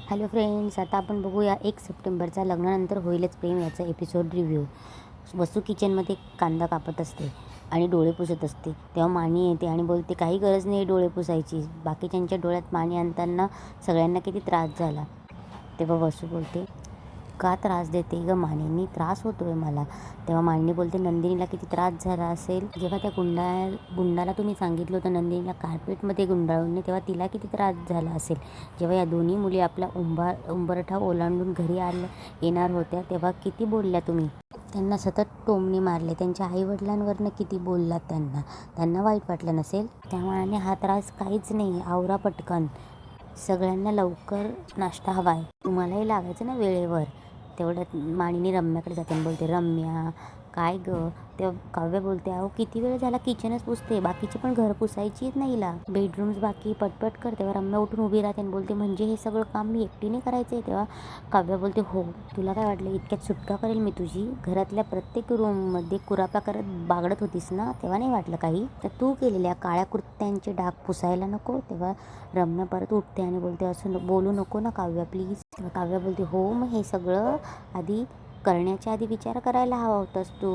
Hello friends, आता आपण बघूया 1 सप्टेंबरचा लग्नानंतर होईलच प्रेम याचा एपिसोड रिव्ह्यू. वसू किचनमध्ये कांदा कापत असते आणि डोळे पुसत असते. तेव्हा मानी येते आणि बोलते काही गरज नाही डोळे पुसायची. बाकीच्यांच्या डोळ्यात पाणी आणताना सगळ्यांना किती त्रास झाला. तेव्हा वसू बोलते का त्रास देते ग मानिनी, त्रास होतोय मला. तेव्हा मानिनी बोलते नंदिनीला किती त्रास झाला असेल. जेव्हा त्या गुंडाला तुम्ही सांगितलं होतं नंदिनीला कार्पेटमध्ये गुंडाळून, तेव्हा तिला किती त्रास झाला असेल. जेव्हा या दोन्ही मुली आपला उंबरठा ओलांडून घरी येणार होत्या तेव्हा किती बोलल्या तुम्ही. त्यांना सतत टोमणे मारले. त्यांच्या आईवडिलांवरनं किती बोललात त्यांना वाईट वाटलं नसेल. त्यामुळे हा त्रास काहीच नाही, आवरा पटकन. सगळ्यांना लवकर नाश्ता हवा आहे, तुम्हालाही लागायचं ना वेळेवर. तेवढ्यात मानिनी रम्याकडे जाते आणि बोलते रम्या काय गं. तेव्हा काव्य बोलते अहो किती वेळ झाला किचनच पुसते, बाकीची पण घर पुसायची आहेत ना हिला, बेडरूम्स बाकी, पटपट कर. तेव्हा रम्या उठून उभी राहते आणि बोलते म्हणजे हे सगळं काम मी एकटीने करायचं आहे. तेव्हा काव्य बोलते हो, तुला काय वाटलं इतक्यात सुटका करेल मी तुझी. घरातल्या प्रत्येक रूममध्ये कुरापा करत बागडत होतीस ना, तेव्हा नाही वाटलं काही. तर तू केलेल्या काळ्या कुर्त्यांचे डाग पुसायला नको. तेव्हा रम्या परत उठते आणि बोलते असं बोलू नको ना काव्या प्लीज. काव्या बोलते हो, मग हे सगळं आधी करण्याच्या आधी विचार करायला हवा होतास तू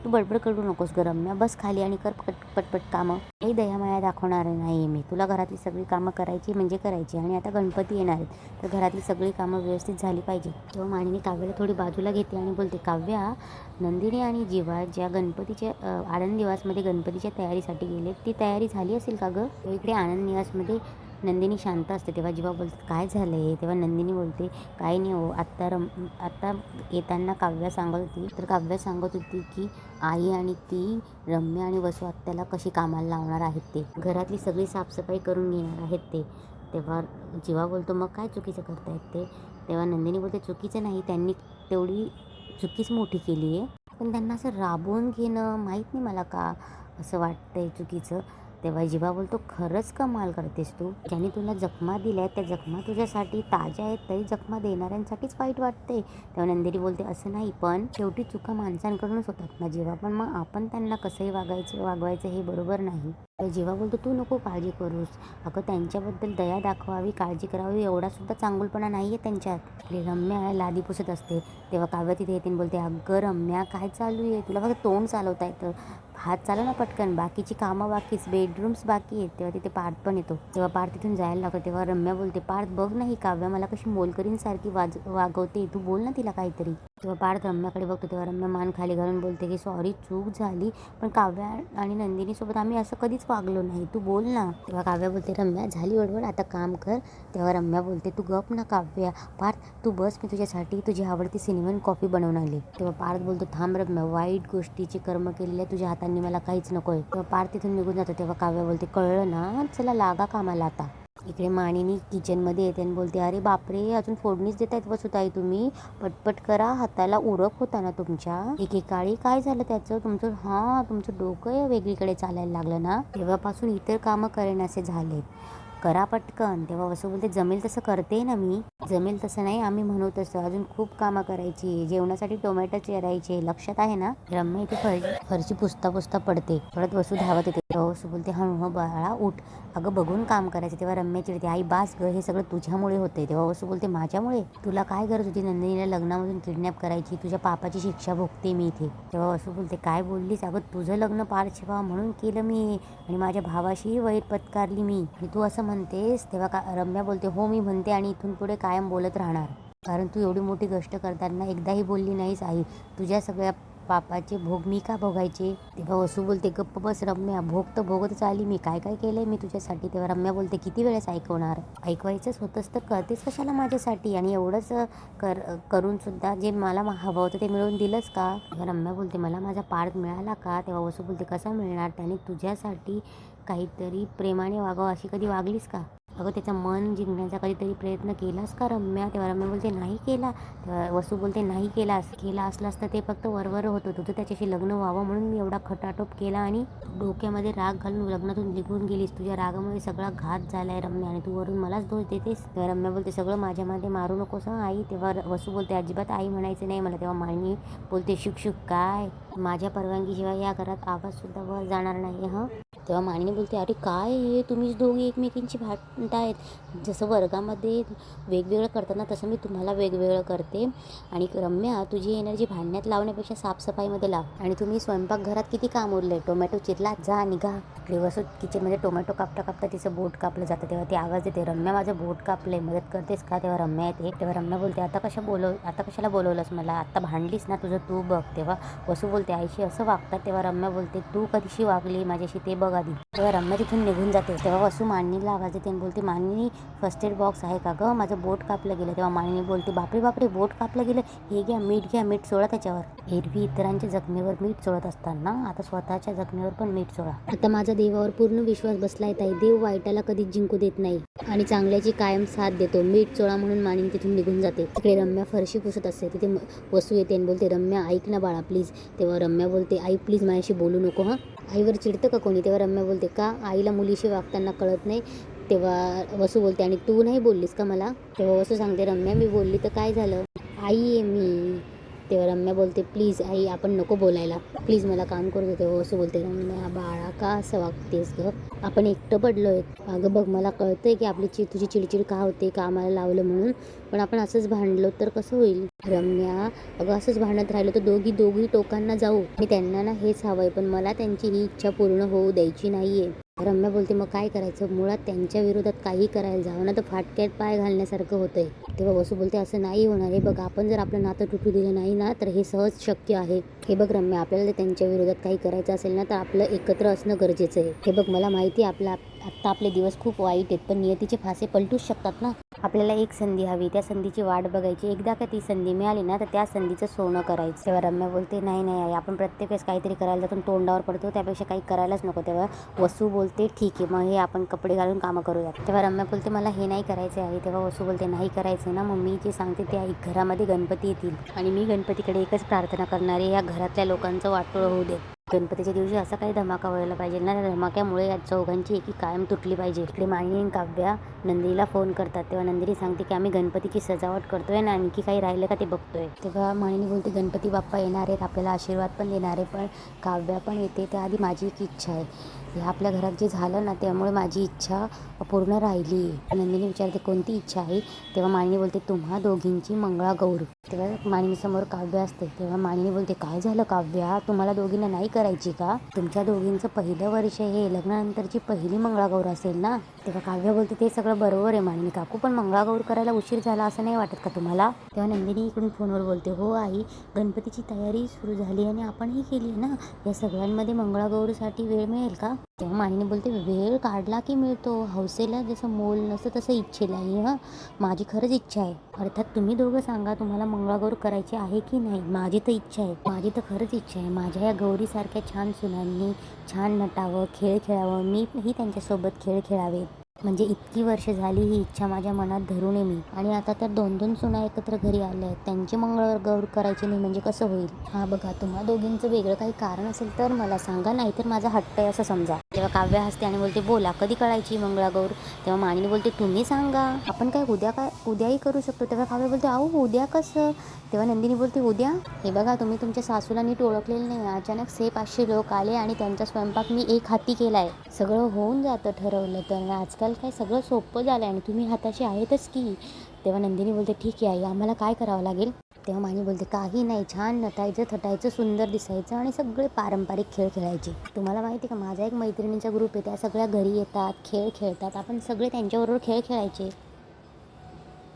बडबड करू नकोस ग रम्या, बस खाली आणि कर पटपट कामं. काही दयामाया दाखवणार नाही मी तुला. घरातली सगळी कामं करायची म्हणजे करायची. आणि आता गणपती येणार आहेत तर घरातली सगळी कामं व्यवस्थित झाली पाहिजे. तेव्हा मानिनी काव्याला थोडी बाजूला घेते आणि बोलते काव्या, नंदिनी आणि जीवा ज्या गणपतीच्या आनंद निवासमध्ये गणपतीच्या तयारीसाठी गेले, ती तयारी झाली असेल का गं. इकडे आनंद निवासमध्ये नंदिनी शांत असते. तेव्हा जीवा बोलते काय झालं आहे. तेव्हा नंदिनी बोलते काही नाही हो, आत्ता येताना काव्या सांगत होती की आई आणि ती रम्या आणि वसू आत्याला कशी कामाला लावणार आहेत, ते घरातली सगळी साफसफाई करून घेणार आहेत ते. तेव्हा जीवा बोलतो मग काय चुकीचं करतायत ते. तेव्हा नंदिनी बोलते चुकीचं नाही, त्यांनी तेवढी चुकीच मोठी केली आहे, पण त्यांना असं राबवून घेणं माहीत नाही मला का असं वाटतंय चुकीचं. तेव्हा जीवा बोलतो खरंच कमाल करतेस तू. ज्याने तुला जखमा दिल्या त्या जखमा तुझ्यासाठी ताज्या आहेत, तरी जखमा देणाऱ्यांसाठीच वाईट वाटते. तेव्हा नंदिनी बोलते असं नाही, पण शेवटी चुका माणसांकडूनच होतात ना जीवा, पण मग आपण त्यांना कसंही वागवायचं हे बरोबर नाही. जीवा बोलतो तू नको काळजी करूस, अगं त्यांच्याबद्दल दया दाखवावी, काळजी करावी एवढा सुद्धा चांगुलपणा नाही आहे त्यांच्यात. रम्या लादी पुसत असते. तेव्हा काव्य तिथे येते बोलते अगं रम्या काय चालू आहे, तुला फक्त तोंड चालवता येतं, हात चालव ना पटकन, बाकीची कामं बाकीच, बेडरूम्स बाकी आहेत. तेव्हा तिथे पार्थ पण येतो. तेव्हा पार्थ तिथून जायला लागतो. तेव्हा रम्या बोलते पार्थ बघ नाही काव्य मला कशी मोलकरींसारखी वागवते, तू बोल ना तिला काहीतरी. तेव्हा पार्थ रम्याकडे बघतो. तेव्हा रम्या मान खाली घालून बोलते की सॉरी चूक झाली, पण काव्या आणि नंदिनीसोबत आम्ही असं कधीच वागलो नाही, तू बोल ना. तेव्हा काव्या बोलते रम्या झाली बडबड, आता काम कर. तेव्हा रम्या बोलते तू गप ना काव्या. पार्थ तू बस, मी तुझ्यासाठी तुझी आवडती सिनेमन कॉफी बनवून आली. तेव्हा पार्थ बोलतो थांब रम्या, वाईट गोष्टीचे कर्म केलेले तुझ्या हातांनी मला काहीच नकोय. तेव्हा पार्थ तिथून निघून जातो. तेव्हा काव्या बोलते कळलं ना, चला लागा कामाला आता. इकडे मानिनी किचनमध्ये येते आणि बोलते अरे बापरे, अजून फोडणीच देत आहेत वसुताई तुम्ही, पटपट करा, हाताला उरक होता ना तुमच्या. एकेकाळी काय झालं त्याचं तुमचं डोकं वेगळीकडे चालायला लागलं ना, तेव्हापासून इतर कामं करेनासे झालेत, करा पटकन. तेव्हा वसू बोलते जमेल तसं करते ना मी. जमेल तसं नाही, आम्ही म्हणू तसं, अजून खूप कामं करायची, जेवणासाठी टोमॅटो चिरायचे, लक्षात आहे ना. रम्या इथे फरशी पुसता पडते. परत वसू धावत येते. तेव्हा वसू बोलते हा बाळा उठ, अगं बघून काम करायचं. तेव्हा रम्या चिडते आई बास ग, हे सगळं तुझ्यामुळे होते. तेव्हा वसू बोलते माझ्यामुळे, तुला काय गरज होती नंदिनीला लग्नामधून किडनॅप करायची, तुझ्या पापाची शिक्षा भोगते मी इथे. तेव्हा वसू बोलते काय बोललीस, अगं तुझं लग्न पार शिवा म्हणून केलं मी, आणि माझ्या भावाशीही वैर पत्कारली मी, आणि तू असं म्हणतेस. तेव्हा रम्या बोलते हो मी म्हणते आणि इथून पुढे कायम बोलत राहणार, कारण तू एवढी मोठी गोष्ट करताना एकदाही बोलली नाहीस आई, तुझ्या सगळ्या पापाचे भोग मी का भोगायचे. तेव्हा वसू बोलते गप्प बस रम्या, भोग तर भोगतच आली मी, काय काय केलंय मी तुझ्यासाठी. तेव्हा रम्या बोलते किती वेळेस ऐकवणार, ऐकवायचंच होतंच तर करतेच कशाला माझ्यासाठी, आणि एवढंच करून सुद्धा जे मला हवं होतं ते मिळवून दिलंच का. तेव्हा रम्या बोलते मला माझा पार्थ मिळाला का. तेव्हा वसू बोलते कसा मिळणार, त्याने तुझ्यासाठी काहीतरी प्रेमाने वागावं अशी कधी वागलीस का, अगं त्याचं मन जिंकण्याचा कधीतरी प्रयत्न केलास का रम्या. तेव्हा रम्या बोलते नाही केला. तेव्हा वसू बोलते नाही केला असलास तर ते फक्त वरवर होतं, तुझं त्याच्याशी लग्न व्हावं म्हणून मी एवढा खटाटोप केला, आणि डोक्यामध्ये राग घालून लग्नातून निघून गेलीस, तुझ्या रागामुळे सगळा घात झालाय रम्या, आणि तू वरून मलाच दोष देतेस. तेव्हा रम्या बोलते सगळं माझ्या मागे मारू नकोस आई. तेव्हा वसू बोलते अजिबात आई म्हणायचं नाही मला. तेव्हा मानिनी बोलते शुक काय, माझ्या परवानगीशिवाय या घरात आवाज सुद्धा वर जाणार नाही हं. तेव्हा मानिनी बोलते अरे काय हे तुम्हीच दोघी एकमेकींची भांडतायत. जसं वर्गामध्ये वेगवेगळं करतात ना तसं मी तुम्हाला वेगवेगळं करते. आणि रम्या तुझी एनर्जी भांडण्यात लावण्यापेक्षा साफसफाईमध्ये लाव. आणि तुम्ही स्वयंपाकघरात किती काम उरले, टोमॅटो चिरला जा निघा. इकडे वसू किचनमध्ये टोमॅटो कापता कापता तिचं बोट कापलं जातं. तेव्हा ती आवाज देते रम्या माझं बोट कापलंय मदत करतेस का. तेव्हा रम्या येते. तेव्हा रम्या बोलते आता कशाला बोलवलंस मला, आता भांडलीस ना तुझं तू बघ. तेव्हा वसू बोलते आईशी असं वागतात. तेव्हा रम्या बोलते तू कधीशी वागली माझ्याशी ते बघ आधी. तेव्हा रम्या तिथून निघून जाते. तेव्हा वसू मानिनीला आवाज देते आणि बोलते मानिनी फर्स्ट एड बॉक्स आहे का गं, माझं बोट कापलं गेलं. तेव्हा मानिनी बोलते बापरे बोट कापलं गेलं, हे घ्या मीठ सोडा त्याच्यावर. एरवी इतरांच्या जखमेवर मीठ चोळत असताना आता स्वतःच्या जखमेवर पण मीठ चोळा. आता माझा देवावर पूर्ण विश्वास बसलाय ताई, देव वाईटाला कधीच जिंकू देत नाही आणि चांगल्याची कायम साथ देतो. मीठ चोळा म्हणून मानिनी तिथून निघून जाते. तिकडे रम्या फरशी पुसत असते. तिथे वसू येते आणि बोलते रम्या ऐक ना बाळा प्लीज. तेव्हा रम्या बोलते आई प्लीज माझ्याशी बोलू नको हां. आईवर चिडतं का कोणी. तेव्हा रम्या बोलते का आईला मुलीशी वागताना कळत नाही. तेव्हा वसू बोलते आणि तू नाही बोललीस का मला. तेव्हा वसू सांगते रम्या मी बोलली तर काय झालं, आई आहे मी. तेव्हा रम्या बोलते प्लीज आई आपण नको बोलायला, प्लीज मला काम करू दे. तेव्हा वसू बोलते रम्या बाळा का असं वागतेस गं, आपण एकटं पडलोय. अगं बघ मला कळतंय की तुझी चिडचिड का होते, कामाला लावलं म्हणून, पण आपण असंच भांडलो तर कसं होईल. रम्या अगं असंच भांडत राहिलो तर दोघी टोकांना जाऊ. मी त्यांना ना हेच हवंय पण मला त्यांची ही इच्छा पूर्ण होऊ द्यायची नाहीये. रम्या बोलते मग काय करायचं, मुळात त्यांच्या विरोधात काही करायला जावं ना तर फाटक्यात पाय घालण्यासारखं होतंय. तेव्हा वसू बोलते असं नाही होणार. हे बघ आपण जर आपलं नातं तुटू दिलं नाही ना तर हे सहज शक्य आहे. हे बघ रम्या आपल्याला त्यांच्या विरोधात काही करायचं असेल ना तर आपलं एकत्र असणं गरजेचं आहे. हे बघ मला माहिती आहे आत्ता आपले दिवस खूप वाईट आहेत पण नियतीचे फासे पलटूच शकतात ना. आपल्याला एक संधी हवी, त्या संधीची वाट बघायची. एकदा का ती संधी मिळाली ना तर त्या संधीचं सोनं करायचं. तेव्हा रम्या बोलते नाही आई आपण प्रत्येक वेळेस काहीतरी करायला जातो तोंडावर पडतो, त्यापेक्षा काही करायलाच नको. तेव्हा वसू बोलते ठीक आहे मग हे आपण कपडे घालून कामं करूयात. तेव्हा रम्या बोलते मला हे नाही करायचं आहे. तेव्हा वसू बोलते नाही करायचं ना मग मी जे सांगते ते ऐक, घरामध्ये गणपती येतील आणि मी गणपतीकडे एकच प्रार्थना करणारे या घरातल्या लोकांचं वाटोळं होऊ दे. गणपतीच्या दिवशी असा काही धमाका व्हायला पाहिजे ना, त्या धमाक्यामुळे या चौघांची एकी कायम तुटली पाहिजे. इकडे मानिनी आणि काव्या नंदिनीला फोन करतात. तेव्हा नंदिनी सांगते की आम्ही गणपतीची सजावट करतोय आणि आणखी काही राहिलं का ते बघतोय. तेव्हा मानिनी बोलते गणपती बाप्पा येणार आहेत, आपल्याला आशीर्वाद पण देणार आहे, पण काव्या पण येते त्याआधी माझी एक इच्छा आहे. ह्या आपल्या घरात जे झालं ना त्यामुळे माझी इच्छा पूर्ण राहिली आहे. नंदिनी विचारते कोणती इच्छा आहे. तेव्हा मानिनी बोलते तुम्हा दोघींची मंगळागौर. तेव्हा मानिनीसमोर काव्या असते. तेव्हा मानिनी बोलते काय झालं काव्या, तुम्हाला दोघींना नाही करायची का, तुमच्या दोघींचं पहिलं वर्ष हे लग्नानंतरची पहिली मंगळागौर असेल ना. तेव्हा काव्या बोलते ते सगळं बरोबर आहे मानिनी काकू, पण मंगळागौर करायला उशीर झाला असं नाही वाटत का तुम्हाला. तेव्हा नंदिनी इकडून फोनवर बोलते हो आई गणपतीची तयारी सुरू झाली आणि आपणही केली ना, या सगळ्यांमध्ये मंगळागौरीसाठी वेळ मिळेल का. तेव्हा मानिनी बोलते वेळ काढला की मिळतो, हौसेला जसं मोल नसतं तसं इच्छेलाही. हां माझी खरंच इच्छा आहे, अर्थात तुम्ही दोघं सांगा तुम्हाला मंगळागौर करायची आहे की नाही. माझी तर इच्छा आहे, माझी तर खरंच इच्छा आहे. माझ्या या गौरीसारख्या छान सुनांनी छान नटावं, खेळ खेळावं, मीही त्यांच्यासोबत खेळ खेळावे. म्हणजे इतकी वर्ष झाली ही इच्छा माझ्या मनात धरून आहे मी. आणि आता त्या 2-2 सुना एकत्र घरी आल्या आहेत, त्यांची मंगळागौर करायची नाही म्हणजे कसं होईल. हा बघा तुम्हा दोघींचं वेगळं काही कारण असेल तर मला सांगा, नाहीतर माझा हट्ट आहे असं समजा. तेव्हा काव्या हसते आणि बोलते बोला कधी करायची मंगळागौर. तेव्हा मानिनी बोलते तुम्ही सांगा, आपण काय उद्याही करू शकतो. तेव्हा काव्या बोलते अहो उद्या कसं. तेव्हा नंदिनी बोलते उद्या, हे बघा तुम्ही तुमच्या सासूला नीट ओळखलेलं नाही. अचानक 500 लोक आले आणि त्यांचा स्वयंपाक मी एक हाती केलाय. सगळं होऊन जातं ठरवलं तर. आजकाल काय सगळं सोपं झालं आणि तुम्ही हाताशी आहेतच की. तेव्हा नंदिनी बोलते ठीक आहे आई आम्हाला काय करावं लागेल. तेव्हा मानिनी बोलते काही नाही, छान नटायचं थटायचं, सुंदर दिसायचं आणि सगळे पारंपरिक खेळ खेळायचे. तुम्हाला माहिती आहे का माझा एक मैत्रिणींचा ग्रुप आहे, त्या सगळ्या घरी येतात, खेळ खेळतात, आपण सगळे त्यांच्याबरोबर खेळ खेळायचे.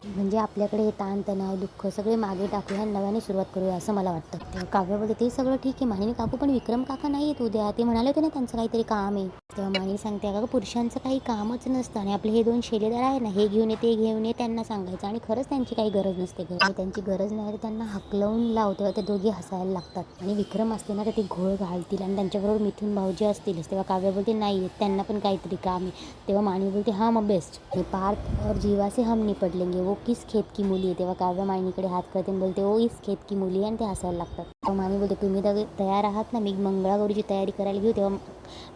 म्हणजे आपल्याकडे हे ताणतणाव दुःख सगळे मागे टाकूया, नव्याने सुरुवात करूया असं मला वाटतं. तेव्हा काव्या बोलते ते सगळं ठीक आहे मानिनी काकू, पण विक्रम काका नाही आहेत उद्या, ते म्हणाले होते ना त्यांचं काहीतरी काम आहे. तेव्हा मानिनी सांगते अगं पुरुषांचं काही कामच नसतं आणि आपले हे 2 शेलेदार आहे ना, हे घेऊन ये ते घेऊन ये त्यांना सांगायचं आणि खरंच त्यांची काही गरज नसते गं. आणि त्यांची गरज नाही तर त्यांना हकलवून लाव, तेव्हा ते दोघी हसायला लागतात. आणि विक्रम असते ना तर ते घोळ घालतील आणि त्यांच्याबरोबर मिथून भाऊजी असतीलच. तेव्हा काव्या बोलते नाही त्यांना पण काहीतरी काम आहे. तेव्हा मानिनी बोलते हां मग बेस्ट, हे पार्थ और जीवा से हम निपट लेंगे, वो किस खेत की मुली आहे. तेव्हा काव्या मानिनीकडे हात करते बोलते ओ इस खेत की मुली आहे आणि ते हसायला लागतात. तर मामी बोलते तुम्ही तर तयार आहात ना, मी मंगळागौरीची तयारी करायला घेऊ. तेव्हा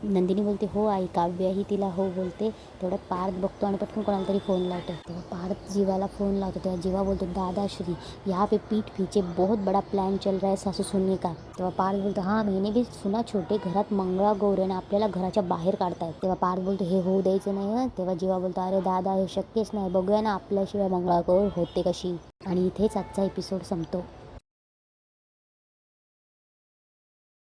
नंदिनी बोलते हो आई. काव्याही तिला हो बोलते. तेवढ्यात पार्थ बघतो आणि पटकन कोणाला तरी फोन लावतो. तेव्हा पार्थ जीवाला फोन लावतो. तेव्हा जीवा बोलतो दादाश्री यहाँ पे पीठ पीछे बहुत बड़ा प्लॅन चल रहा है सासू सुनने का. तेव्हा पार्थ बोलतो हां मैंने भी सुना छोटे घरात मंगळागौर आहे ना, आपल्याला घराच्या बाहेर काढतायत. तेव्हा पार्थ बोलतो हे होऊ द्यायचं नाही हं. तेव्हा जीवा बोलतो अरे दादा हे शक्यच नाही, बघूया ना आपल्याशिवाय मंगळागौर होते कशी. आणि इथेच आजचा एपिसोड संपतो.